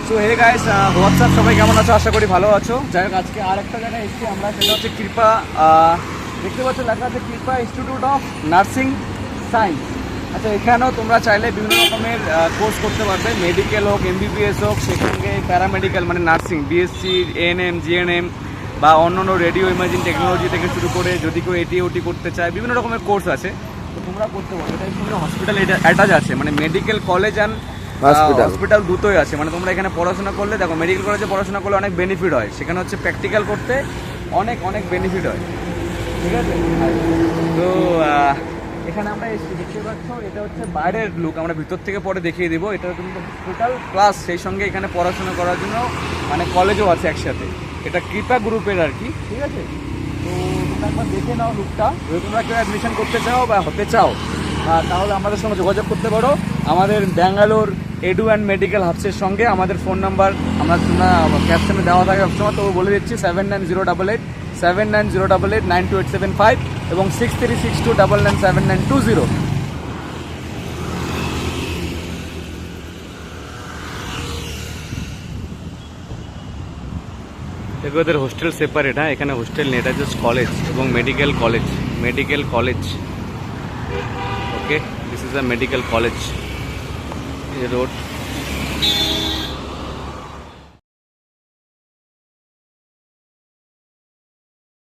So hey guys, WhatsApp, সবাই কেমন আছো? আশা করি ভালো আছো। যাই হোক, আজকে আর একটা জায়গায় এসেছি আমরা, সেটা হচ্ছে কৃপা। দেখতে পাচ্ছ লেখা আছে কৃপা ইনস্টিটিউট অফ নার্সিং সায়েন্স। আচ্ছা, এখানেও তোমরা চাইলে বিভিন্ন রকমের কোর্স করতে পারবে। মেডিকেল হোক, এমবিবিএস হোক, সেখানে প্যারামেডিক্যাল মানে নার্সিং, বিএসসি, এএনএম, জিএনএম বা অন্যান্য রেডিও ইমেজিং টেকনোলজি থেকে শুরু করে যদি কেউ এটি ওটি করতে চায়, বিভিন্ন রকমের কোর্স আছে, তো তোমরা করতে পারো। এটা সঙ্গে হসপিটাল অ্যাটাচ আছে, মানে মেডিকেল কলেজ অ্যান্ড হসপিটাল দুটোই আছে। মানে তোমরা এখানে পড়াশোনা করলে, দেখো মেডিকেল কলেজে পড়াশোনা করলে অনেক বেনিফিট হয়, সেখানে হচ্ছে প্র্যাকটিক্যাল করতে অনেক অনেক বেনিফিট হয়, ঠিক আছে? তো এখানে আমরা এসেছি, দেখতে পাচ্ছ, এটা হচ্ছে বাইরের লুক, আমরা ভিতর থেকে পরে দেখিয়ে দিব। এটা কিন্তু হসপিটাল প্লাস সেই সঙ্গে এখানে পড়াশোনা করার জন্য মানে কলেজও আছে একসাথে। এটা কৃপা গ্রুপের আর কি, ঠিক আছে? তো তোমরা একবার দেখে নাও লুকটা। যদি তোমরা কেউ অ্যাডমিশন করতে চাও বা হতে চাও, তাহলে আমাদের সঙ্গে যোগাযোগ করতে পারো। আমাদের ব্যাঙ্গালোর এডু অ্যান্ড মেডিকেল হাবসের সঙ্গে আমাদের ফোন নাম্বার তোমরা ক্যাপশনে দেওয়া থাকে সবসময়, তো বলে দিচ্ছি 7908 এবং 6362997920। দেখো ওদের হোস্টেল সেপারেট, হ্যাঁ, এখানে হোস্টেল নেই, এটা জাস্ট কলেজ এবং medical college. Okay, this is a medical college, এই রোড।